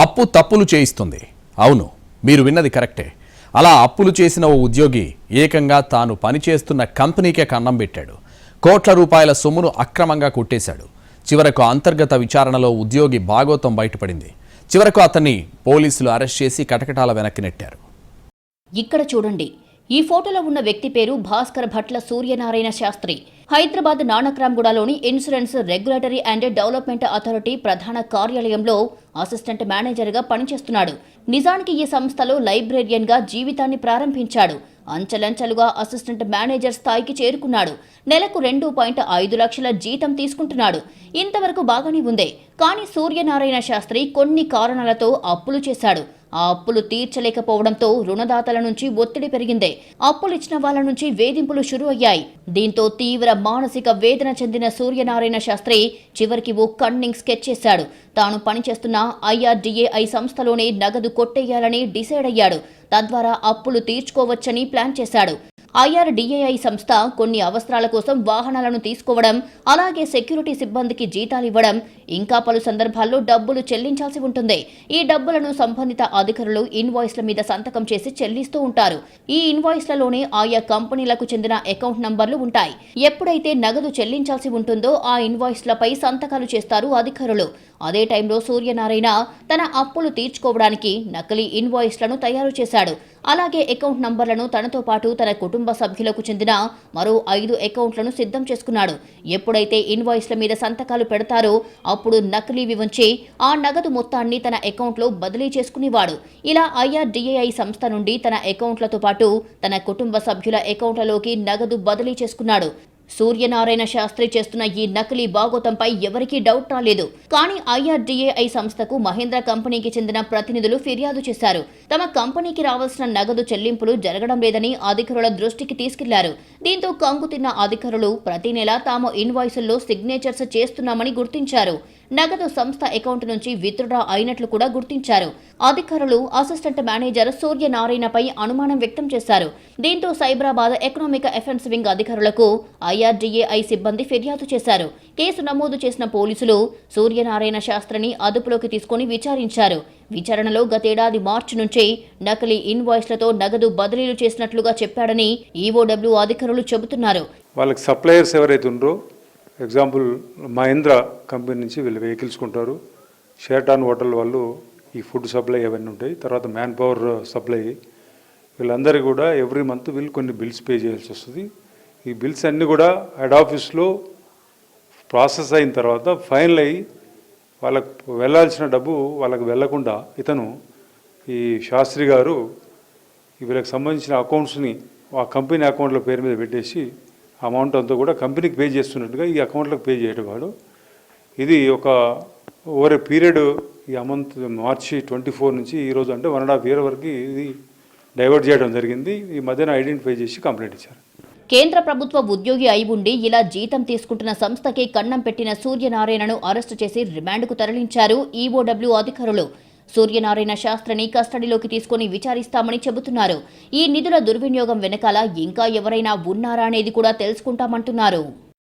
అప్పు తప్పులు చేయిస్తుంది. అవును, మీరు విన్నది కరెక్టే. అలా అప్పులు చేసిన ఓ ఉద్యోగి ఏకంగా తాను పనిచేస్తున్న కంపెనీకే కన్నం పెట్టాడు. కోట్ల రూపాయల సొమ్మును అక్రమంగా కొట్టేశాడు. చివరకు అంతర్గత విచారణలో ఉద్యోగి భాగోతం బయటపడింది. చివరకు అతన్ని పోలీసులు అరెస్ట్ చేసి కటకటాల వెనక్కి నెట్టారు. ఇక్కడ చూడండి, ఈ ఫోటోలో ఉన్న వ్యక్తి పేరు భాస్కర్ భట్ల సూర్యనారాయణ శాస్త్రి. హైదరాబాద్ నానక్రామ్గూడలోని insurance regulatory and development authority ప్రధాన కార్యాలయంలో అసిస్టెంట్ మేనేజర్గా పనిచేస్తున్నాడు. నిజానికి ఈ సంస్థలో లైబ్రేరియన్గా జీవితాన్ని ప్రారంభించాడు. అంచెలంచెలుగా అసిస్టెంట్ మేనేజర్ స్థాయికి చేరుకున్నాడు. నెలకు 2.5 లక్షల జీతం తీసుకుంటున్నాడు. ఇంతవరకు బాగానే ఉందే. కానీ సూర్యనారాయణ శాస్త్రి కొన్ని కారణాలతో అప్పులు చేశాడు. ఆ అప్పులు తీర్చలేకపోవడంతో రుణదాతల నుంచి ఒత్తిడి పెరిగింది. అప్పులిచ్చిన వాళ్ళ నుంచి వేధింపులు షురు అయ్యాయి. దీంతో తీవ్ర మానసిక వేదన చెందిన సూర్యనారాయణ శాస్త్రి చివరికి ఓ కన్నింగ్ స్కెచ్ చేశాడు. తాను పనిచేస్తున్న IRDAI సంస్థలోనే నగదు కొట్టేయాలని డిసైడ్ అయ్యాడు. తద్వారా అప్పులు తీర్చుకోవచ్చని ప్లాన్ చేశాడు. IRDAI సంస్థ కొన్ని అవసరాల కోసం వాహనాలను తీసుకోవడం, అలాగే సెక్యూరిటీ సిబ్బందికి జీతాలు ఇవ్వడం, ఇంకా పలు సందర్భాల్లో డబ్బులు చెల్లించాల్సి ఉంటుంది. ఈ డబ్బులను సంబంధిత అధికారులు ఇన్వాయిస్ల మీద సంతకం చేసి చెల్లిస్తూ ఉంటారు. ఈ ఇన్వాయిస్లలోనే ఆయా కంపెనీలకు చెందిన అకౌంట్ నంబర్లు ఉంటాయి. ఎప్పుడైతే నగదు చెల్లించాల్సి ఉంటుందో ఆ ఇన్వాయిస్లపై సంతకాలు చేస్తారు అధికారులు. అదే టైంలో సూర్యనారాయణ తన అప్పులు తీర్చుకోవడానికి నకిలీ ఇన్వాయిస్లను తయారు చేశాడు. అలాగే అకౌంట్ నంబర్లను తనతో పాటు తన కుటుంబ సభ్యులకు చెందిన మరో 5 అకౌంట్లను సిద్ధం చేసుకున్నాడు. ఎప్పుడైతే ఇన్వాయిస్ల మీద సంతకాలు పెడతారో అప్పుడు నకిలీవి ఉంచి ఆ నగదు మొత్తాన్ని తన అకౌంట్లో బదిలీ చేసుకునేవాడు. ఇలా IRDAI సంస్థ నుండి తన అకౌంట్లతో పాటు తన కుటుంబ సభ్యుల అకౌంట్లలోకి నగదు బదిలీ చేసుకున్నాడు. సూర్యనారాయణ శాస్త్రి చేస్తున్న ఈ నకిలీ బాగోతంపై ఎవరికీ డౌట్ రాలేదు. కానీ IRDAI సంస్థకు మహేంద్ర కంపెనీకి చెందిన ప్రతినిధులు ఫిర్యాదు చేశారు. తమ కంపెనీకి రావాల్సిన నగదు చెల్లింపులు జరగడం లేదని అధికారుల దృష్టికి తీసుకెళ్లారు. దీంతో కంగుతిన్న అధికారులు ప్రతి నెల తాము ఇన్వాయిసుల్లో సిగ్నేచర్స్ చేస్తున్నామని గుర్తించారు. నగదు సంస్థ అకౌంట్ నుంచి విత్డ్రా అయినట్లు కూడా గుర్తించారు. అధికారులు అసిస్టెంట్ మేనేజర్ సూర్యనారాయణపై అనుమానం వ్యక్తం చేశారు. దీంతో సైబరాబాద్ ఎకనామిక్ అఫెన్స్ వింగ్ అధికారులకు IRDAI సిబ్బంది ఫిర్యాదు చేశారు. కేసు నమోదు చేసిన పోలీసులు సూర్యనారాయణ శాస్త్రిని అదుపులోకి తీసుకుని విచారించారు. విచారణలో గతేడాది మార్చి నుంచి నకిలీ ఇన్వాయిస్లతో నగదు బదిలీలు చేసినట్లుగా చెప్పాడని EOW అధికారులు చెబుతున్నారు. వాళ్ళకి సప్లయర్స్ ఎవరైతే ఉన్నారో, ఎగ్జాంపుల్ మహేంద్ర కంపెనీ నుంచి వీళ్ళు వెహికల్స్ కొంటారు. షేర్టాన్ హోటల్ వాళ్ళు ఈ ఫుడ్ సప్లై అవన్నీ ఉంటాయి. తర్వాత మ్యాన్ పవర్ సప్లై, వీళ్ళందరికీ కూడా ఎవ్రీ మంత్ వీళ్ళు కొన్ని బిల్స్ పే చేయాల్సి వస్తుంది. ఈ బిల్స్ అన్నీ కూడా హెడ్ ఆఫీస్లో ప్రాసెస్ అయిన తర్వాత ఫైనల్ అయ్యి వాళ్ళకు వెళ్ళాల్సిన డబ్బు వాళ్ళకు వెళ్లకుండా ఇతను ఈ శాస్త్రి గారు వీళ్ళకి సంబంధించిన అకౌంట్స్ని ఆ కంపెనీ అకౌంట్ల పేరు మీద పెట్టేసి అమౌంట్ అంతా కూడా కంపెనీకి పే చేస్తున్నట్టుగా ఈ అకౌంట్లకు పే చేయడం వాడు. ఇది ఒక ఓవర్ ఏ పీరియడ్, ఈ అమౌంట్ మార్చి 24 నుంచి ఈరోజు అంటే 1.5 year వరకు ఇది డైవర్ట్ చేయడం జరిగింది. ఈ మధ్యన ఐడెంటిఫై చేసి కంప్లైంట్ ఇచ్చారు. కేంద్ర ప్రభుత్వ ఉద్యోగి అయి ఉండి ఇలా జీతం తీసుకుంటున్న సంస్థకి కన్నం పెట్టిన సూర్యనారాయణను అరెస్టు చేసి రిమాండ్కు తరలించారు EOW అధికారులు. సూర్యనారాయణ శాస్త్రిని కస్టడీలోకి తీసుకుని విచారిస్తామని చెబుతున్నారు. ఈ నిధుల దుర్వినియోగం వెనకాల ఇంకా ఎవరైనా ఉన్నారా అనేది కూడా తెలుసుకుంటామంటున్నారు.